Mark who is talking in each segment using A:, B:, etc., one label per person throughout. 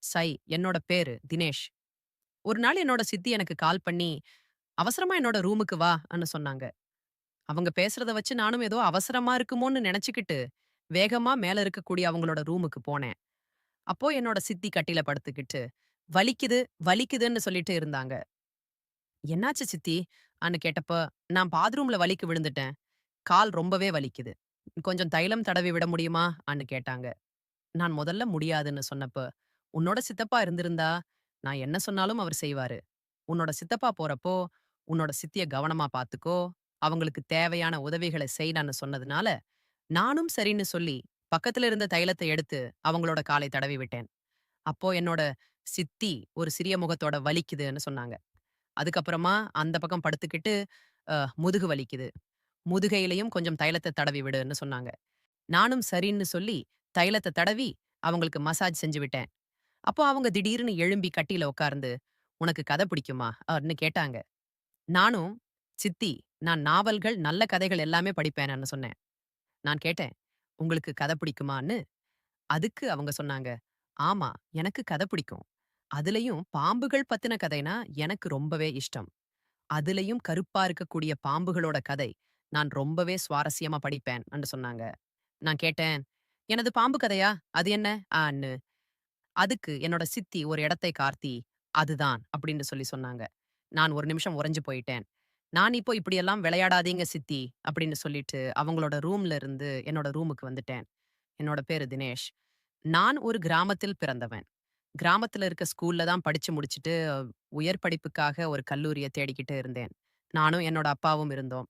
A: சை, என்னோட பேரு தினேஷ். ஒரு நாள் என்னோட சித்தி எனக்கு கால் பண்ணி, "அவசரமா என்னோட ரூமுக்கு வான்னு" சொன்னாங்க. அவங்க பேசுறத வச்சு நானும் ஏதோ அவசரமா இருக்குமோன்னு நெனச்சுக்கிட்டு, வேகமா மேல இருக்கக்கூடிய அவங்களோட ரூமுக்கு போனேன். அப்போ என்னோட சித்தி கட்டில்ல படுத்துக்கிட்டு, "வலிக்குது, வலிக்குதுன்னு" சொல்லிட்டு இருந்தாங்க. "என்னாச்சு சித்தி?" அன்னு கேட்டப்ப, "நான் பாத்ரூம்ல வலிக்கு விழுந்துட்டேன். கால் ரொம்பவே வலிக்குது. கொஞ்சம் தைலம் தடவி விட முடியுமா?" அன்னு கேட்டாங்க. நான் முதல்ல முடியாதுன்னு சொன்னப்ப, "உன்னோட சித்தப்பா இருந்திருந்தா, நான் என்ன சொன்னாலும் அவர் செய்வாரு. உன்னோட சித்தப்பா போறப்போ, உன்னோட சித்திய கவனமா பாத்துக்கோ. அவங்களுக்கு தேவையான உதவிகள செய்டான்னு" சொன்னதுனால, நானும் சரின்னு சொல்லி, பக்கத்துல இருந்த தைலத்த எடுத்து அவங்களோட காலை தடவி விட்டேன். அப்போ என்னோட சித்தி ஒரு சிறிய முகத்தோட வலிக்குதுன்னு சொன்னாங்க. அதுக்கப்புறமா அந்த பக்கம் படுத்துக்கிட்டு, "அ முதுகு வலிக்குது. முதுகையிலயும் கொஞ்சம் தைலத்த தடவி விடுன்னு" சொன்னாங்க. நானும் சரின்னு சொல்லி, தைலத்த தடவி, அவங்களுக்கு மசாஜ் செஞ்சு விட்டேன். அப்போ அவங்க திடீர்னு எழும்பி கட்டில்ல உட்கார்ந்து, "உனக்கு கதை பிடிக்குமா?" ன்னு கேட்டாங்க. நானும், "சித்தி, நான் நாவல்கள், நல்ல கதைகள் எல்லாமே படிப்பேன்னு" சொன்னேன். நான் கேட்டேன், "உங்களுக்கு கதை பிடிக்குமான்னு?" அதுக்கு அவங்க சொன்னாங்க, "ஆமா, எனக்கு கதை பிடிக்கும். அதுலயும் பாம்புகள் பத்தின கதைனா எனக்கு ரொம்பவே இஷ்டம். அதுலயும் கருப்பா இருக்கக்கூடிய பாம்புகளோட கதை, நான் ரொம்பவே சுவாரஸ்யமா படிப்பேன்" சொன்னாங்க. நான் கேட்டேன், "எனது பாம்பு கதையா? அது என்ன?" ன்னு. அதுக்கு என்னோட சித்தி ஒரு இடத்தை காட்டி, "அதுதான்" அப்படின்னு சொல்லி சொன்னாங்க. நான் ஒரு நிமிஷம் உறைஞ்சு போயிட்டேன். நான் இப்போ "இப்படியெல்லாம் விளையாடாதீங்க சித்தி" அப்படின்னு சொல்லிட்டு அவங்களோட ரூம்ல இருந்து என்னோட ரூமுக்கு வந்துட்டேன். என்னோட பேரு தினேஷ். நான் ஒரு கிராமத்தில் பிறந்தவன். கிராமத்துல இருக்க ஸ்கூல்ல தான் படிச்சு முடிச்சுட்டு, உயர் படிப்புக்காக ஒரு கல்லூரிய தேடிக்கிட்டு இருந்தேன். நானும் என்னோட அப்பாவும் இருந்தோம்.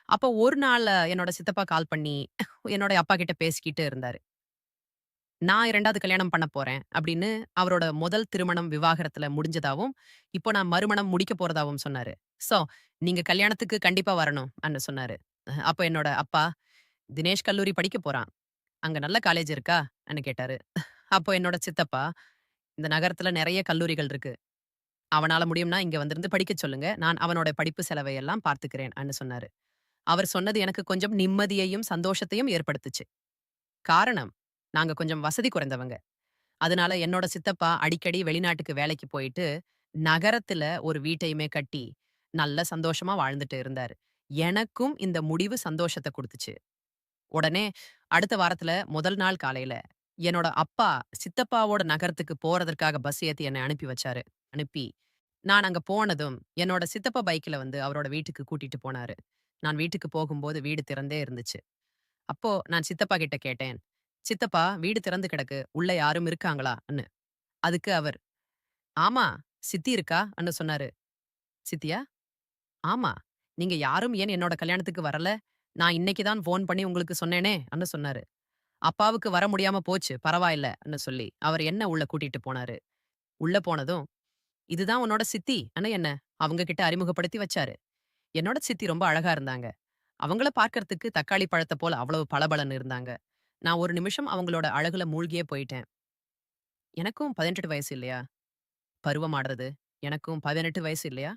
A: அப்போ ஒரு நாள் என்னோட சித்தப்பா கால் பண்ணி, என்னோட அப்பா கிட்ட பேசிக்கிட்டு இருந்தாரு. நான் 2வது கல்யாணம் பண்ண போறேன் அப்படின்னு அவரோட முதல் திருமணம் விவாகரத்துல முடிஞ்சதாவும், இப்போ நான் மறுமணம் முடிக்க போறதாவும் சொன்னாரு. "சோ, நீங்க கல்யாணத்துக்கு கண்டிப்பா வரணும்" சொன்னாரு. அப்ப என்னோட அப்பா, "தினேஷ் கல்லூரி படிக்க போறான். அங்க நல்ல காலேஜ் இருக்கா?" கேட்டாரு. அப்போ என்னோட சித்தப்பா, "இந்த நகரத்துல நெறைய கல்லூரிகள் இருக்கு. அவனால முடியும்னா இங்க வந்திருந்து படிக்கச் சொல்லுங்க. நான் அவனோட படிப்பு செலவை எல்லாம் பார்த்துக்கிறேன்" சொன்னாரு. அவர் சொன்னது எனக்கு கொஞ்சம் நிம்மதியையும், சந்தோஷத்தையும் ஏற்படுத்துச்சு. காரணம், நாங்க கொஞ்சம் வசதி குறைந்தவங்க. அதனால என்னோட சித்தப்பா அடிக்கடி வெளிநாட்டுக்கு வேலைக்கு போயிட்டு, நகரத்துல ஒரு வீட்டையுமே கட்டி, நல்ல சந்தோஷமா வாழ்ந்துட்டு இருந்தாரு. எனக்கும் இந்த முடிவு சந்தோஷத்த குடுத்துச்சு. உடனே அடுத்த வாரத்துல முதல் நாள் காலையில, என்னோட அப்பா சித்தப்பாவோட நகரத்துக்கு போறதற்காக பஸ் ஏத்தி என்ன அனுப்பி வச்சாரு. அனுப்பி, நான் அங்க போனதும், என்னோட சித்தப்பா பைக்ல வந்து அவரோட வீட்டுக்கு கூட்டிட்டு போனாரு. நான் வீட்டுக்கு போகும்போது வீடு திறந்தே இருந்துச்சு. அப்போ நான் சித்தப்பா கிட்ட கேட்டேன், "சித்தப்பா, வீடு திறந்து கிடக்கு. உள்ள யாரும் இருக்காங்களா?"ன்னு. அதுக்கு அவர், "ஆமா, சித்தி இருக்கா?"ன்னு சொன்னாரு. "சித்தியா? ஆமா. நீங்க யாரும் ஏன் என்னோட கல்யாணத்துக்கு வரல? நான் இன்னைக்கு தான் ஃபோன் பண்ணி உங்களுக்கு சொன்னேனே!"ன்னு சொன்னாரு. அப்பாவுக்கு வர முடியாம போச்சு, பரவாயில்லன்னு சொல்லி, அவர் என்ன உள்ள கூட்டிட்டு போனாரு. உள்ள போனதும், "இதுதான் உன்னோட சித்தி"ன்னு என்ன அவங்க கிட்ட அறிமுகப்படுத்தி வச்சாரு. என்னோட சித்தி ரொம்ப அழகா இருந்தாங்க. அவங்கள பார்க்கறதுக்கு தக்காளி பழத்த போல அவ்வளவு பளபளன்னு இருந்தாங்க. நான் ஒரு நிமிஷம் அவங்களோட அழகுல மூழ்கியே போயிட்டேன். எனக்கும் 18 வயசு இல்லையா? பருவமாடுறது. எனக்கும் 18 வயசு இல்லையா?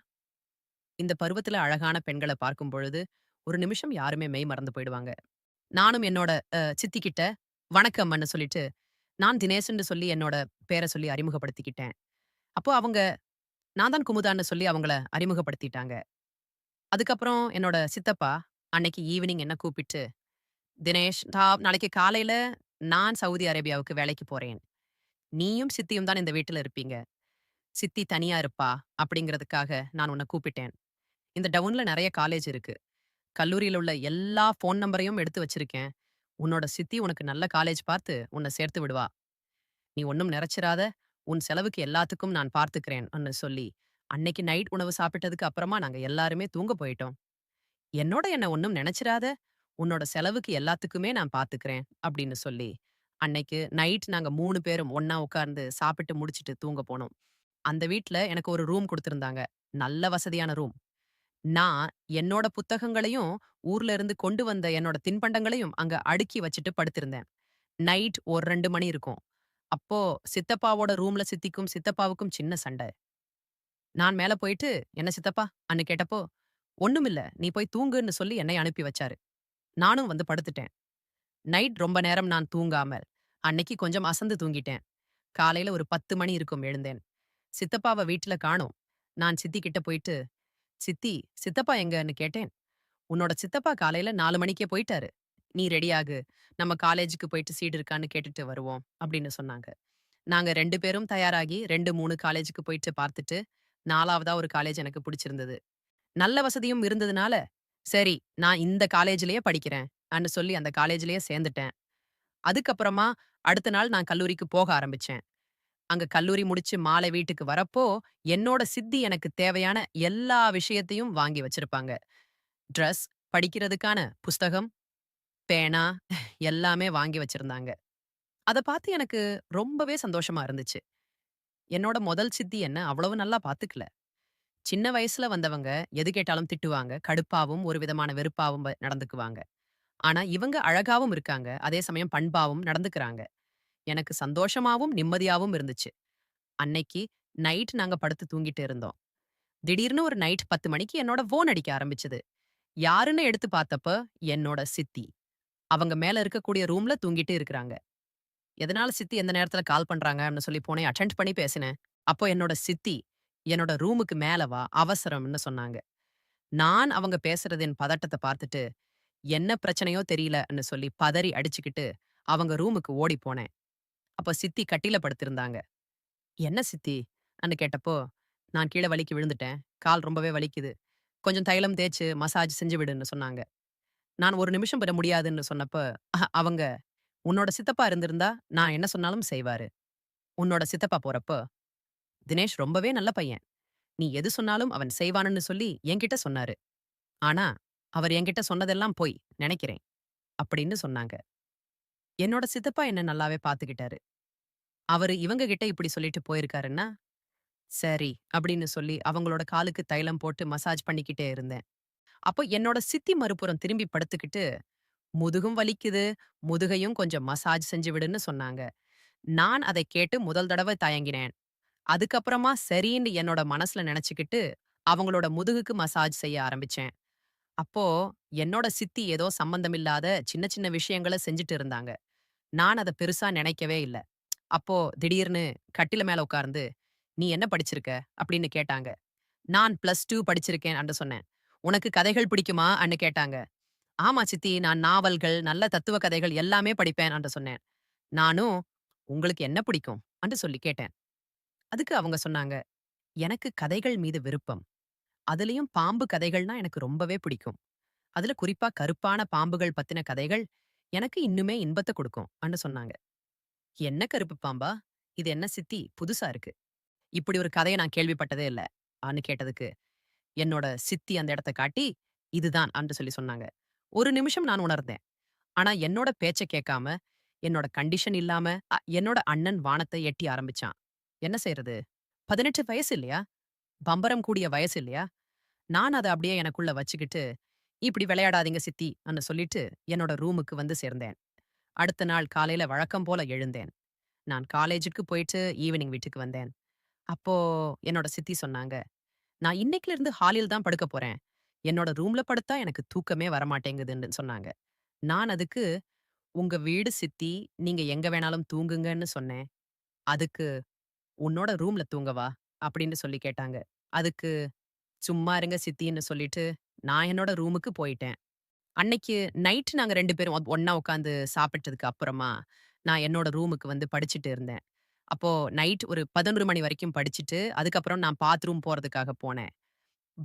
A: இந்த பருவத்துல அழகான பெண்கள பார்க்கும் பொழுது, ஒரு நிமிஷம் யாருமே மெய் மறந்து போயிடுவாங்க. நானும் என்னோட சித்தி கிட்ட வணக்கம்ன்னு சொல்லிட்டு, நான் தினேஷ்ன்னு சொல்லி என்னோட பேர சொல்லி அறிமுகப்படுத்திக்கிட்டேன். அப்போ அவங்க நான் தான் குமுதான்னு சொல்லி அவங்கள அறிமுகப்படுத்திட்டாங்க. அதுக்கப்புறம் என்னோட சித்தப்பா அன்னைக்கு ஈவினிங் என்ன கூப்பிட்டு, "தினேஷ், நாளைக்கு காலையில நான் சவுதி அரேபியாவுக்கு வேலைக்கு போறேன். நீயும் சித்தியும் தான் இந்த வீட்ல இருப்பீங்க. சித்தி தனியா இருப்பா" அப்படிங்கிறதுக்காக நான் உன்ன கூப்பிட்டேன். இந்த டவுன்ல நெறைய காலேஜ் இருக்கு. கல்லூரியில உள்ள எல்லா ஃபோன் நம்பரையும் எடுத்து வச்சிருக்கேன். உன்னோட சித்தி உனக்கு நல்ல காலேஜ் பார்த்து உன்ன சேர்த்து விடுவா. நீ ஒண்ணும் நெனச்சிராத. உன் செலவுக்கு எல்லாத்துக்கும் நான் பார்த்துக்கிறேன்னு சொல்லி, அன்னைக்கு நைட் உணவு சாப்பிட்டதுக்கு அப்புறமா நாங்க எல்லாருமே தூங்க போயிட்டோம். என்னோட என்ன ஒண்ணும் நெனச்சிராத. உன்னோட செலவுக்கு எல்லாத்துக்குமே நான் பார்த்துக்கிறேன் அப்படின்னு சொல்லி, அன்னைக்கு நைட் நாங்க 3 பேரும் ஒண்ணா உட்கார்ந்து சாப்பிட்டு முடிச்சுட்டு தூங்க போனோம். அந்த வீட்ல எனக்கு ஒரு ரூம் குடுத்திருந்தாங்க. நல்ல வசதியான ரூம். நான் என்னோட புத்தகங்களையும், ஊர்ல இருந்து கொண்டு வந்த என்னோட தின்பண்டங்களையும் அங்க அடுக்கி வச்சுட்டு படுத்திருந்தேன். நைட் ஒரு 2 மணி இருக்கும். அப்போ சித்தப்பாவோட ரூம்ல சித்திக்கும், சித்தப்பாவுக்கும் சின்ன சண்ட. நான் மேல போயிட்டு, "என்ன சித்தப்பா?"ன்னு கேட்டப்போ, "ஒண்ணுமில்ல. நீ போய் தூங்குன்னு" சொல்லி என்னை அனுப்பி வச்சாரு. நானும் வந்து படுத்துட்டேன். நைட் ரொம்ப நேரம் நான் தூங்காமல், அன்னைக்கு கொஞ்சம் அசந்து தூங்கிட்டேன். காலையில ஒரு 10 மணி இருக்கும் எழுந்தேன். சித்தப்பாவ வீட்ல காணோம். நான் சித்தி கிட்ட போயிட்டு, "சித்தி, சித்தப்பா எங்கன்னு?" கேட்டேன். "உன்னோட சித்தப்பா காலையில 4 மணிக்கே போயிட்டாரு. நீ ரெடி ஆகு. நம்ம காலேஜுக்கு போயிட்டு சீட் இருக்கான்னு கேட்டுட்டு வருவோம்." அப்படின்னு சொன்னாங்க. நாங்க 2 பேரும் தயாராகி 2, 3 காலேஜுக்கு போயிட்டு பார்த்துட்டு, 4வதா ஒரு காலேஜ் எனக்கு புடிச்சிருந்தது. நல்ல வசதியும் இருந்ததுனால, சரி நான் இந்த காலேஜ்லயே படிக்கிறேன் அன்னு சொல்லி அந்த காலேஜ்லயே சேர்ந்துட்டேன். அதுக்கப்புறமா அடுத்த நாள் நான் கல்லூரிக்கு போக ஆரம்பிச்சேன். அங்க கல்லூரி முடிச்சு மாலை வீட்டுக்கு வரப்போ, என்னோட சித்தி எனக்கு தேவையான எல்லா விஷயத்தையும் வாங்கி வச்சிருப்பாங்க. ட்ரெஸ், படிக்கிறதுக்கான புஸ்தகம், பேனா எல்லாமே வாங்கி வச்சிருந்தாங்க. அத பார்த்து எனக்கு ரொம்பவே சந்தோஷமா இருந்துச்சு. என்னோட முதல் சித்தி என்ன அவ்வளவு நல்லா பார்த்துக்கல. சின்ன வயசுல வந்தவங்க எது கேட்டாலும் திட்டுவாங்க. கடுப்பாவும், ஒரு விதமான வெறுப்பாவும் நடந்துக்குவாங்க. ஆனா இவங்க அழகாவும் இருக்காங்க. அதே சமயம் பண்பாவும் நடந்துக்கிறாங்க. எனக்கு சந்தோஷமாவும், நிம்மதியாவும் இருந்துச்சு. அன்னைக்கு நைட் நாங்க படுத்து தூங்கிட்டு இருந்தோம். திடீர்னு ஒரு நைட் 10 மணிக்கு என்னோட ஃபோன் அடிக்க ஆரம்பிச்சது. யாருன்னு எடுத்து பார்த்தப்ப, என்னோட சித்தி. அவங்க மேல இருக்கக்கூடிய ரூம்ல தூங்கிட்டு இருக்கிறாங்க. எதனால சித்தி எந்த நேரத்துல கால் பண்றாங்கன்னு சொல்லி போனேன். அட்டெண்ட் பண்ணி பேசினேன். அப்போ என்னோட சித்தி, என்னோட ரூமுக்கு மேல வா, அவசரம்ன்னு சொன்னாங்க. நான் அவங்க பேசுறதின் பதட்டத்த பார்த்துட்டு, என்ன பிரச்சனையோ தெரியலன்னு சொல்லி பதறி அடிச்சுக்கிட்டு, அவங்க ரூமுக்கு ஓடி போனேன். அப்ப சித்தி கட்டில்ல படுத்திருந்தாங்க. "என்ன சித்தி?" அன்னு கேட்டப்போ, "நான் கீழ வழுக்கி விழுந்துட்டேன். கால் ரொம்பவே வலிக்குது. கொஞ்சம் தைலம் தேய்ச்சு மசாஜ் செஞ்சு விடுன்னு" சொன்னாங்க. நான் 1 நிமிஷம் பெற முடியாதுன்னு சொன்னப்ப, அவங்க, "உன்னோட சித்தப்பா இருந்திருந்தா, நான் என்ன சொன்னாலும் செய்வாரு. உன்னோட சித்தப்பா போறப்போ, தினேஷ் ரொம்பவே நல்ல பையன். நீ எது சொன்னாலும் அவன் செய்வான்னு சொல்லி என்கிட்ட சொன்னாரு. ஆனா, அவர் என்கிட்ட சொன்னதெல்லாம் பொய், நெனைக்கிறேன்." அப்படின்னு சொன்னாங்க. என்னோட சித்தப்பா என்ன நல்லாவே பாத்துக்கிட்டாரு. அவரு இவங்க கிட்ட இப்படி சொல்லிட்டு போயிருக்காருன்னா, சரி அப்படின்னு சொல்லி அவங்களோட காலுக்கு தைலம் போட்டு மசாஜ் பண்ணிக்கிட்டே இருந்தேன். அப்போ என்னோட சித்தி மறுபுறம் திரும்பி படுத்துக்கிட்டு, "முதுகும் வலிக்குது, முதுகையும் கொஞ்சம் மசாஜ் செஞ்சு விடுன்னு" சொன்னாங்க. நான் அதைக் கேட்டு முதல் தடவ தயங்கினேன். அதுக்கப்புறமா சரின்னு என்னோட மனசுல நெனச்சுக்கிட்டு, அவங்களோட முதுகுக்கு மசாஜ் செய்ய ஆரம்பிச்சேன். அப்போ என்னோட சித்தி ஏதோ சம்பந்தமில்லாத சின்ன சின்ன விஷயங்கள செஞ்சுட்டு இருந்தாங்க. நான் அத பெருசா நினைக்கவே இல்ல. அப்போ திடீர்னு கட்டில மேல உட்கார்ந்து, "நீ என்ன படிச்சிருக்க?" அப்படின்னு கேட்டாங்க. நான் +2 படிச்சிருக்கேன் அன்னு சொன்னேன். "உனக்கு கதைகள் பிடிக்குமா?" அன்னு கேட்டாங்க. "ஆமா சித்தி, நான் நாவல்கள், நல்ல தத்துவ கதைகள் எல்லாமே படிப்பேன்" அன்று சொன்னேன். நானும், "உங்களுக்கு என்ன பிடிக்கும்?" அன்று சொல்லி கேட்டேன். அதுக்கு அவங்க சொன்னாங்க, "எனக்கு கதைகள் மீது விருப்பம். அதுலயும் பாம்பு கதைகள்னா எனக்கு ரொம்பவே பிடிக்கும். அதுல குறிப்பா கருப்பான பாம்புகள் பத்தின கதைகள் எனக்கு இன்னுமே இன்பத்த குடுக்கும்" அன்னு சொன்னாங்க. "என்ன கருப்பு பாம்பா? இது என்ன சித்தி புதுசா இருக்கு. இப்படி ஒரு கதைய நான் கேள்விப்பட்டதே இல்ல" அன்னு கேட்டதுக்கு, என்னோட சித்தி அந்த இடத்த காட்டி, "இதுதான்" அன்று சொல்லி சொன்னாங்க. ஒரு நிமிஷம் நான் உணர்ந்தேன். ஆனா என்னோட பேச்ச கேட்காம, என்னோட கண்டிஷன் இல்லாம, என்னோட அண்ணன் வானத்த எட்டி ஆரம்பிச்சான். என்ன செய்றது? 18 வயசு இல்லையா? பம்பரம் கூடிய வயசு இல்லையா? நான் அத அப்படியே எனக்குள்ள வச்சுக்கிட்டு, "இப்படி விளையாடாதீங்க சித்தி" அன்னு சொல்லிட்டு என்னோட ரூமுக்கு வந்து சேர்ந்தேன். அடுத்த நாள் காலையில வழக்கம் போல எழுந்தேன். நான் காலேஜுக்கு போயிட்டு ஈவினிங் வீட்டுக்கு வந்தேன். அப்போ என்னோட சித்தி சொன்னாங்க, "நான் இன்னைக்குல இருந்து ஹாலில் தான் படுக்கப் போறேன். என்னோட ரூம்ல படுத்தா எனக்கு தூக்கமே வரமாட்டேங்குதுன்னு" சொன்னாங்க. நான் அதுக்கு, "உங்க வீடு சித்தி, நீங்க எங்க வேணாலும் தூங்குங்கன்னு சொன்னேன். அதுக்கு உன்னோட ரூம்ல தூங்கவா?" அப்படின்னு சொல்லி கேட்டாங்க. அதுக்கு, "சும்மா இருங்க சித்தின்னு" சொல்லிட்டு நான் என்னோட ரூமுக்கு போயிட்டேன். அன்னைக்கு நைட் நாங்க 2 பேரும் ஒண்ணா உட்காந்து சாப்பிட்டதுக்கு அப்புறமா, நான் என்னோட ரூமுக்கு வந்து படிச்சுட்டு இருந்தேன். அப்போ நைட் ஒரு 11 மணி வரைக்கும் படிச்சுட்டு, அதுக்கப்புறம் நான் பாத்ரூம் போறதுக்காக போனேன்.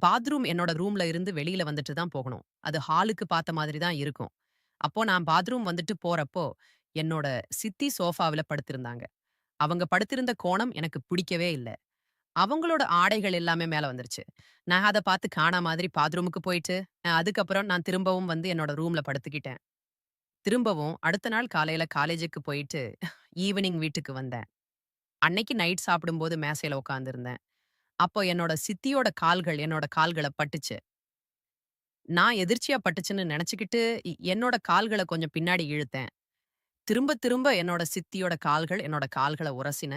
A: பாத்ரூம் என்னோட ரூம்ல இருந்து வெளியில வந்துட்டு தான் போகணும். அது ஹாலுக்கு பாத்த மாதிரி தான் இருக்கும். அப்போ நான் பாத்ரூம் வந்துட்டு போறப்போ, என்னோட சித்தி சோஃபாவுல படுத்திருந்தாங்க. அவங்க படுத்திருந்த கோணம் எனக்கு பிடிக்கவே இல்ல. அவங்களோட ஆடைகள் எல்லாமே மேல வந்துருச்சு. நான் அத பாத்து காணா மாதிரி பாத்ரூமுக்கு போயிட்டு, அதுக்கப்புறம் நான் திரும்பவும் வந்து என்னோட ரூம்ல படுத்துக்கிட்டேன். திரும்பவும் அடுத்த நாள் காலையில காலேஜுக்கு போயிட்டு, ஈவினிங் வீட்டுக்கு வந்தேன். அன்னைக்கு நைட் சாப்பிடும்போது மேசையில உட்கார்ந்திருந்தேன். அப்போ என்னோட சித்தியோட கால்கள் என்னோட கால்கள பட்டுச்சு. நான் எதிர்ச்சியா பட்டுச்சுன்னு நெனச்சுக்கிட்டு, என்னோட கால்கள கொஞ்சம் பின்னாடி இழுத்தேன். திரும்ப திரும்ப என்னோட சித்தியோட கால்கள் என்னோட கால்கள உரசின.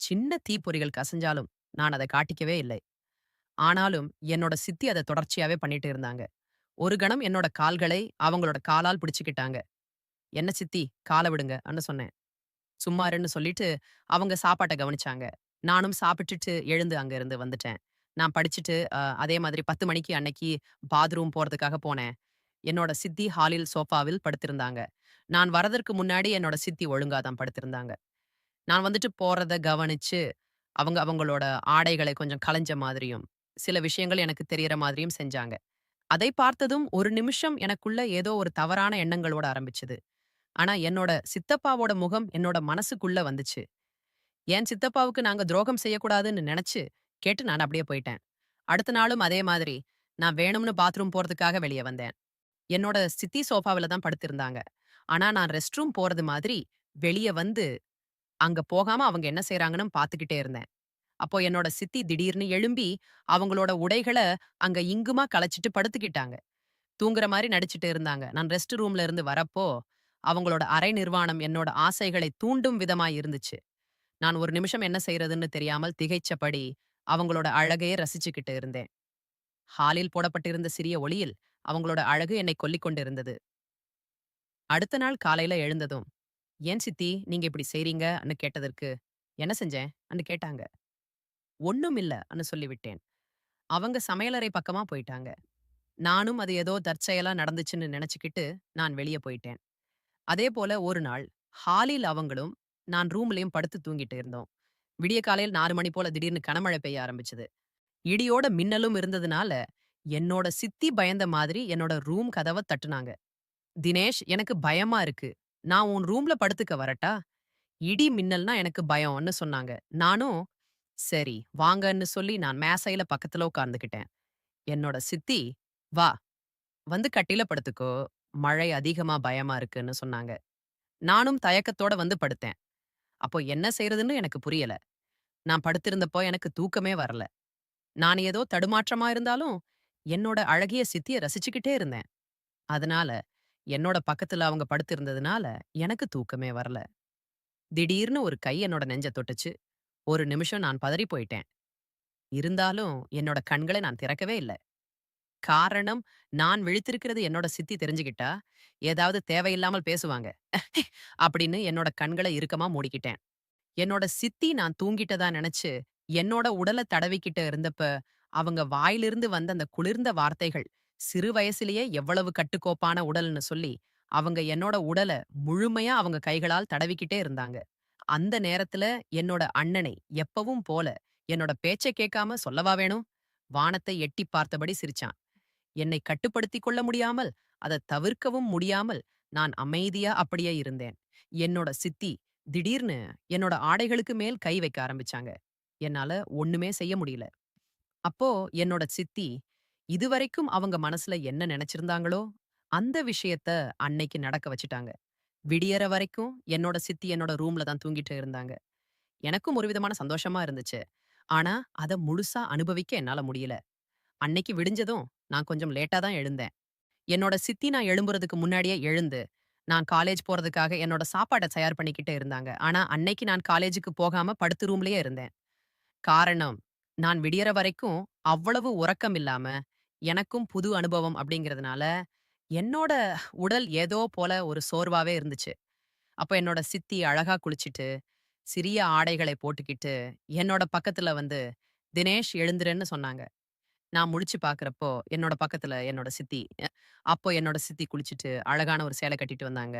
A: சின்ன தீப்பொறிகள் கசிஞ்சாலும், நான் அத காட்டிக்கவே இல்லை. ஆனாலும், என்னோட சித்தி அத தொடர்ச்சியாவே பண்ணிட்டு இருந்தாங்க. ஒரு கணம் என்னோட கால்களை அவங்களோட காலால் பிடிச்சுக்கிட்டாங்க. "என்ன சித்தி, கால விடுங்க" அன்னு சொன்னேன். சும்மா இருன்னு சொல்லிட்டு அவங்க சாப்பாட்ட கவனிச்சாங்க. நானும் சாப்பிட்டுட்டு எழுந்து அங்க இருந்து வந்துட்டேன். நான் படிச்சுட்டு அதே மாதிரி 10 மணிக்கு அன்னைக்கு பாத்ரூம் போறதுக்காக போனேன். என்னோட சித்தி ஹாலில் சோஃபாவில் படுத்திருந்தாங்க. நான் வரதற்கு முன்னாடி என்னோட சித்தி ஒழுங்கா தான் படுத்திருந்தாங்க. நான் வந்துட்டு போறத கவனிச்சு, அவங்க அவங்களோட ஆடைகளை கொஞ்சம் கலஞ்ச மாதிரியும், சில விஷயங்கள் எனக்கு தெரியற மாதிரியும் செஞ்சாங்க. அதை பார்த்ததும் ஒரு நிமிஷம் எனக்குள்ள ஏதோ ஒரு தவறான எண்ணங்களோட ஆரம்பிச்சது. ஆனா என்னோட சித்தப்பாவோட முகம் என்னோட மனசுக்குள்ள வந்துச்சு. என் சித்தப்பாவுக்கு நாங்க துரோகம் செய்யக்கூடாதுன்னு நெனச்சு, கேட்டு நான் அப்படியே போயிட்டேன். அடுத்த நாளும் அதே மாதிரி, நான் வேணும்னு பாத்ரூம் போறதுக்காக வெளிய வந்தேன். என்னோட சித்தி சோஃபாவுல தான் படுத்திருந்தாங்க. ஆனா நான் ரெஸ்ட் ரூம் போறது மாதிரி வெளிய வந்து, அங்க போகாம அவங்க என்ன செய்றாங்கன்னு பாத்துக்கிட்டே இருந்தேன். அப்போ என்னோட சித்தி திடீர்னு எழும்பி, அவங்களோட உடைகள அங்க இங்குமா கலச்சிட்டு படுத்துக்கிட்டாங்க. தூங்குற மாரி நடிச்சுட்டு இருந்தாங்க. நான் ரெஸ்ட் ரூம்ல இருந்து வரப்போ, அவங்களோட அரை நிர்வாணம் என்னோட ஆசைகளை தூண்டும் விதமா இருந்துச்சு. நான் ஒரு நிமிஷம் என்ன செய்றதுன்னு தெரியாமல் திகைச்சபடி, அவங்களோட அழகையே ரசிச்சுக்கிட்டு இருந்தேன். ஹாலில் போடப்பட்டிருந்த சிறிய ஒளியில், அவங்களோட அழகு என்னை கொல்லிக் கொண்டிருந்தது. அடுத்த நாள் காலையில எழுந்ததும், "ஏன் சித்தி நீங்க இப்படி செய்றீங்கன்னு?" கேட்டதற்கு, "என்ன செஞ்சேன்?" ன்னு கேட்டாங்க. "ஒண்ணும் இல்ல"ன்னு சொல்லிவிட்டேன். அவங்க சமையலறை பக்கமா போயிட்டாங்க. நானும் அது ஏதோ தற்செயலா நடந்துச்சுன்னு நெனச்சுக்கிட்டு, நான் வெளிய போயிட்டேன். அதே போல ஒரு நாள், ஹாலில் அவங்களும், நான் ரூம்லயும் படுத்து தூங்கிட்டு இருந்தோம். விடிய காலையில் 4 மணி போல திடீர்னு கனமழை பெய்ய ஆரம்பிச்சது. இடியோட மின்னலும் இருந்ததுனால, என்னோட சித்தி பயந்த மாதிரி என்னோட ரூம் கதவ தட்டுனாங்க. "தினேஷ், எனக்கு பயமா இருக்கு. நான் உன் ரூம்ல படுத்துக்க வரட்டா? இடி மின்னல்னா எனக்கு பயம்ன்னு" சொன்னாங்க. நானும், "சரி வாங்கன்னு" சொல்லி நான் மேசையில பக்கத்துல உட்கார்ந்துக்கிட்டேன். என்னோட சித்தி, "வா, வந்து கட்டில்ல படுத்துக்கோ. மழை அதிகமா பயமா இருக்குன்னு" சொன்னாங்க. நானும் தயக்கத்தோட வந்து படுத்தேன். அப்போ என்ன செய்றதுன்னு எனக்கு புரியல. நான் படுத்திருந்தப்போ எனக்கு தூக்கமே வரல. நான் ஏதோ தடுமாற்றமா இருந்தாலும், என்னோட அழகிய சித்திய ரசிச்சுக்கிட்டே இருந்தேன். அதனால, என்னோட பக்கத்துல அவங்க படுத்திருந்ததுனால, எனக்கு தூக்கமே வரல. திடீர்னு ஒரு கை என்னோட நெஞ்ச தொட்டுச்சு. ஒரு நிமிஷம் நான் பதறி போயிட்டேன். இருந்தாலும், என்னோட கண்கள நான் திறக்கவே இல்ல. காரணம், நான் விழித்திருக்கிறது என்னோட சித்தி தெரிஞ்சுக்கிட்டா, ஏதாவது தேவையில்லாமல் பேசுவாங்க. அப்படின்னு என்னோட கண்கள இறுக்கமா மூடிக்கிட்டேன். என்னோட சித்தி நான் தூங்கிட்டதா நெனச்சு, என்னோட உடல தடவிக்கிட்டு இருந்தப்ப, அவங்க வாயிலிருந்து வந்த அந்த குளிர்ந்த வார்த்தைகள், சிறு வயசிலேயே எவ்வளவு கட்டுக்கோப்பான உடல்னு சொல்லி, அவங்க என்னோட உடல முழுமையா அவங்க கைகளால் தடவிக்கிட்டே இருந்தாங்க. அந்த நேரத்துல என்னோட அண்ணனை எப்பவும் போல, என்னோட பேச்ச கேட்காம சொல்லவா வேணும்? வானத்தை எட்டிப் பார்த்தபடி சிரிச்சான். என்னை கட்டுப்படுத்திக் கொள்ள முடியாமல், அத தவிர்க்கவும் முடியாமல், நான் அமைதியா அப்படியே இருந்தேன். என்னோட சித்தி திடீர்னு என்னோட ஆடைகளுக்கு மேல் கை வைக்க ஆரம்பிச்சாங்க. என்னால ஒண்ணுமே செய்ய முடியல. அப்போ என்னோட சித்தி, இதுவரைக்கும் அவங்க மனசுல என்ன நெனச்சிருந்தாங்களோ, அந்த விஷயத்த அன்னைக்கு நடக்க வச்சுட்டாங்க. விடியற வரைக்கும் என்னோட சித்தி என்னோட ரூம்ல தான் தூங்கிட்டு இருந்தாங்க. எனக்கும் ஒரு விதமான சந்தோஷமா இருந்துச்சு. ஆனா, அத முழுசா அனுபவிக்க என்னால முடியல. அன்னைக்கு விடிஞ்சதும் நான் கொஞ்சம் லேட்டா தான் எழுந்தேன். என்னோட சித்தி நான் எழும்புறதுக்கு முன்னாடியே எழுந்து, நான் காலேஜ் போறதுக்காக என்னோட சாப்பாட்ட தயார் பண்ணிக்கிட்டு இருந்தாங்க. ஆனா, அன்னைக்கு நான் காலேஜுக்கு போகாம படுத்து ரூம்லயே இருந்தேன். காரணம், நான் விடியற வரைக்கும் அவ்வளவு உறக்கம் இல்லாம, எனக்கும் புது அனுபவம் அப்படிங்கிறதுனால, என்னோட உடல் ஏதோ போல ஒரு சோர்வாவே இருந்துச்சு. அப்ப என்னோட சித்தி அழகா குளிச்சுட்டு, சிறிய ஆடைகளை போட்டுக்கிட்டு, என்னோட பக்கத்துல வந்து, "தினேஷ் எழுந்துருன்னு" சொன்னாங்க. நான் முழிச்சு பார்க்கிறப்போ, என்னோட பக்கத்துல என்னோட சித்தி. அப்போ என்னோட சித்தி குளிச்சுட்டு, அழகான ஒரு சேலை கட்டிட்டு வந்தாங்க.